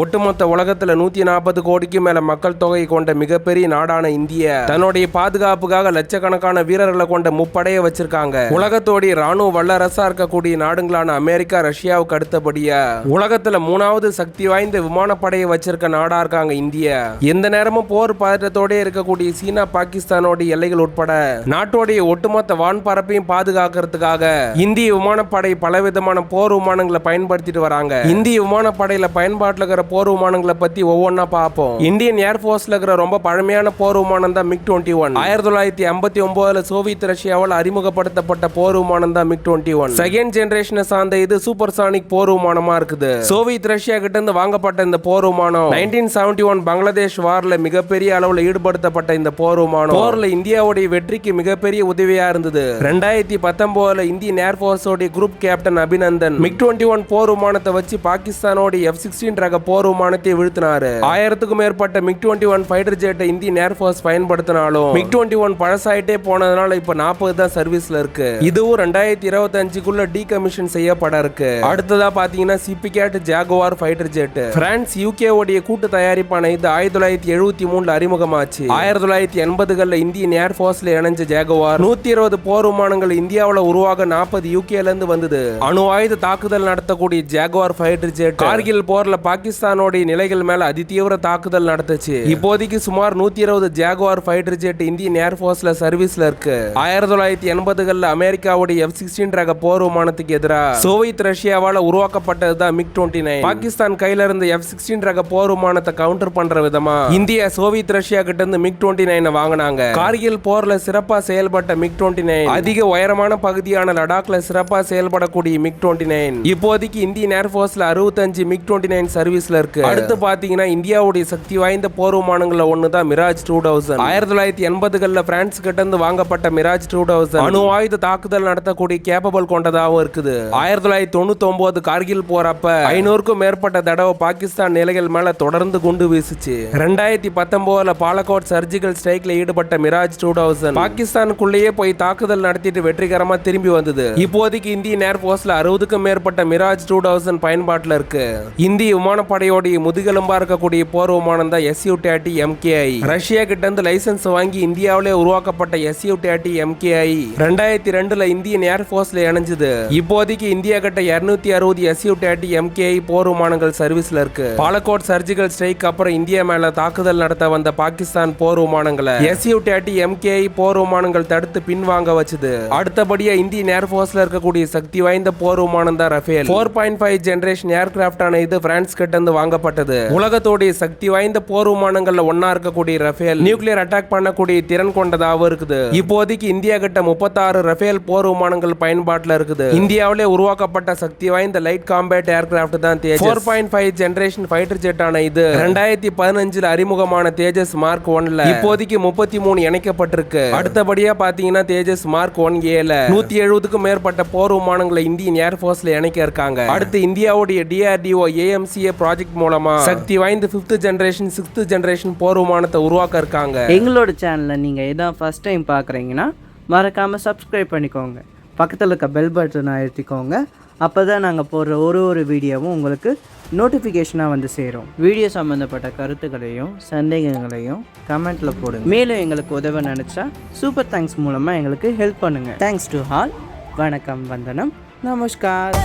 ஒட்டுமொத்த உலகத்துல 140 கோடிக்கு மேல மக்கள் தொகை கொண்ட மிகப்பெரிய நாடான இந்தியா தன்னுடைய பாதுகாப்புக்காக லட்சக்கணக்கான வீரர்களை கொண்ட முப்படையை வச்சிருக்காங்க. உலகத்தோடைய ராணுவ வல்லரசா இருக்கக்கூடிய நாடுகளான அமெரிக்கா, ரஷ்யாவுக்கு அடுத்தபடியா உலகத்துல 3வது சக்தி வாய்ந்த விமானப்படையை வச்சிருக்க நாடா இருக்காங்க இந்தியா. எந்த நேரமும் போர் பதட்டத்தோட இருக்கக்கூடிய சீனா, பாகிஸ்தானோட எல்லைகள் உட்பட நாட்டோடைய ஒட்டுமொத்த வான்பரப்பையும் பாதுகாக்கிறதுக்காக இந்திய விமானப்படை பலவிதமான போர் விமானங்களை பயன்படுத்திட்டு வராங்க. இந்திய விமானப்படையில பயன்பாட்டில் இருக்கிற போர் விமானங்களை பத்தி ஒவ்வொன்னா பார்ப்போம். இந்தியன் ஏர்போர்ஸ்ல இருக்கிற ரொம்ப பழமையான போர் விமானம் தான் MiG-21. 1959 சோவியத் ரஷ்யாவால் அறிமுகப்படுத்தப்பட்ட போர் விமானம் தான் MiG-21. செகண்ட் ஜெனரேஷனை சார்ந்த இது சூப்பர்சானிக் போர் விமானமா இருக்குது. சோவியத் ரஷ்யா கிட்ட இருந்து வாங்கப்பட்ட இந்த போர் விமானம் 1971 பங்களாதேஷ் வார்ல மிகப்பெரிய அளவுல ஈடுபடுத்தப்பட்ட இந்த போர் விமானம் போர்ல இந்தியாவுடைய வெற்றிக்கு மிகப்பெரிய உதவியா இருந்தது. 2019 இந்தியன் ஏர்போர்ஸோட குரூப் கேப்டன் அபிநந்தன் MiG-21 போர் விமானத்தை வச்சு பாகிஸ்தானோட F-16 ரக போர் விமானத்தை வீழ்த்தினாரு. 1000க்கும் மேற்பட்ட MiG-21 ஃபைட்டர் ஜெட்டை இந்தியன் ஏர்போர்ஸ் பயன்படுத்தினாலும் MiG-21 பழசாயிட்டே போனதுனால இப்ப 40 தான் சர்வீஸ்ல இருக்கு. இதுவும் 2025க்குள்ள டீகமிஷன் செய்யப்பட இருக்கு. அடுத்ததா பாத்தீங்கன்னா SEPECAT Jaguar fighter jet. France, UK உடைய கூட்டு தயாரிப்பான இது 1973 அறிமுகமாச்சு. 1980களில் இந்தியன் ஏர்போர்ஸ்ல இணைஞ்ச ஜாகுவார் 120 போர் விமானங்கள் இந்தியாவில் உருவாக 40 UKல இருந்து வந்தது. அணு ஆயுத தாக்குதல் நடத்தக்கூடிய ஜாகுவார் ஃபைட்டர் ஜெட் கார்கில் போர்ல பாகிஸ்தானோட நிலைகள் மேல அதிதீவிர தாக்குதல் நடத்துச்சு. இப்போதைக்கு சுமார் 120 ஜாகுவார் ஃபைட்டர் ஜெட் இந்தியன் ஏர்போர்ஸ்ல சர்வீஸ்ல இருக்கு. 1980களில் அமெரிக்காவுடைய F-16 ரக போர் விமானத்துக்கு எதிராக சோவியத் ரஷ்யாவால உருவாக்கப்பட்டதுதான் MiG-29. பாகிஸ்தான் கையில இருந்த F-16 ரக போர் விமானத்தை கவுண்டர் பண்ற விதமா இந்தியா சோவியத் ரஷ்யா கிட்ட இருந்து MiG-29 வாங்கினாங்க. கார்கில் போர்ல சிறப்பா செயல்பட்ட MiG-29 அதிக உயரமான பகுதியான லடாக்ல சிறப்பா செயல்படக்கூடிய MiG-29 இப்போதைக்கு இந்தியன் ஏர்போர்ஸ்ல 65 MiG-29 சர்வீஸ்ல இருக்கு. அடுத்து பாத்தீங்கன்னா இந்தியாவுடைய சக்தி வாய்ந்த போர் விமானங்கள்ல ஒண்ணுதான் மிராஜ் 2000. 1980களில் பிரான்ஸ் கிட்ட இருந்து வாங்கப்பட்ட மிராஜ் 2000 அணு ஆயுத தாக்குதல் நடத்தக்கூடிய கேப்பபிள் கொண்டதாகவும் இருக்குது. 1999 கார்கில் போறப்ப 500க்கும் மேற்பட்ட தடவை பாகிஸ்தான் நிலைகள் மேல தொடர்ந்து குண்டு வீசுச்சு. 2019 பாலக்கோட் சர்ஜிக்கல் ஸ்ட்ரைக்ல ஈடுபட்ட மிராஜ் 2000 பாகிஸ்தானுக்குள்ளேயே போய் தாக்குதல் நடத்திட்டு வெற்றிகரமா திரும்பி வந்தது. இப்போதைக்கு இந்தியன் ஏர்போர்ஸ்ல 60க்கும் மேற்பட்ட மிராஜ் 2000 பயன்பாட்டில் இருக்கு. இந்திய விமானப்படையோடைய முதுகெலும்பா இருக்கக்கூடிய போர் விமானம் தான் Su-30 MKI. ரஷ்யா கிட்ட இருந்து லைசன்ஸ் வாங்கி இந்தியாவிலே உருவாக்கப்பட்ட Su-30 MKI 2002ல இந்தியன் ஏர்போர்ஸ்ல இணைஞ்சது. இப்போதைக்கு இந்தியா கிட்ட 260 Su-30 MKI போர் விமானங்கள் சர்வீஸ்ல இருக்கு. பாலக்கோட் சர்ஜிக்கல் ஸ்ட்ரைக் அப்புறம் இந்தியா மேல தாக்குதல் நடத்த வந்த பாகிஸ்தான் போர் விமானங்களை Su-30 MKI போர் விமானங்கள் தடுத்து பின்வாங்க வச்சது. அடுத்தபடியா இந்தியன் ஏர்போர்ஸ்ல இருக்கக்கூடிய சக்தி வாய்ந்த போர் விமானம் தான் ரஃபேல். 4.5 ஜெனரேஷன் ஏர்கிராஃப்ட் ஆன இது பிரான்ஸ் கிட்ட இருந்து வாங்கப்பட்டது. உலகத்தோடைய சக்தி வாய்ந்த போர் விமானங்கள்ல ஒன்னா இருக்கக்கூடிய ரஃபேல் நியூக்ளியர் அட்டாக் பண்ணக்கூடிய திறன் கொண்டதாகவும் இருக்குது. இப்போதைக்கு இந்தியா கிட்ட 36 ரஃபேல் போர் விமானங்கள் பயன்பாட்டில் இருக்குது. இந்தியாவிலே உருவாக்கப்பட்ட சக்தி வாய்ந்த லைட் காம்பேட் ஏர்கிராஃப்ட் தான் தேஜஸ். 4.5 ஜெனரேஷன் ஃபைட்டர் ஜெட் ஆன இது 2015 அறிமுகமான தேஜஸ் மார்க் 1ல இப்போதைக்கு 33 இணைக்கப்பட்டிருக்கு. அடுத்தபடியா பாத்தீங்கன்னா தேஜஸ் மார்க் 1A 170க்கும் மேற்பட்ட போர் விமானங்களை இந்தியன் ஏர்போர்ஸ்ல இணைக்க இருக்காங்க. அடுத்து இந்தியாவுடைய DRDO AMCA ப்ராஜெக்ட் மூலமா சக்தி வாய்ந்த 5th ஜெனரேஷன் 6th ஜெனரேஷன் போர் விமானத்தை உருவாக்க இருக்காங்க. எங்களோட சேனலை நீங்க இதான் ஃபர்ஸ்ட் டைம் பாக்குறீங்கன்னா மறக்காம சப்ஸ்கிரைப் பண்ணிக்கோங்க. பக்கத்தில் இருக்க பெல் பட்டனை அழுத்திக்கோங்க. அப்போ தான் நாங்கள் போடுற ஒரு வீடியோவும் உங்களுக்கு நோட்டிஃபிகேஷனாக வந்து சேரும். வீடியோ சம்மந்தப்பட்ட கருத்துக்களையும் சந்தேகங்களையும் கமெண்ட்டில் போடுங்க. மேலும் எங்களுக்கு உதவ நினச்சா சூப்பர் தேங்க்ஸ் மூலமாக எங்களுக்கு ஹெல்ப் பண்ணுங்கள். Thanks to all. வணக்கம், வந்தனம், நமஸ்கார்.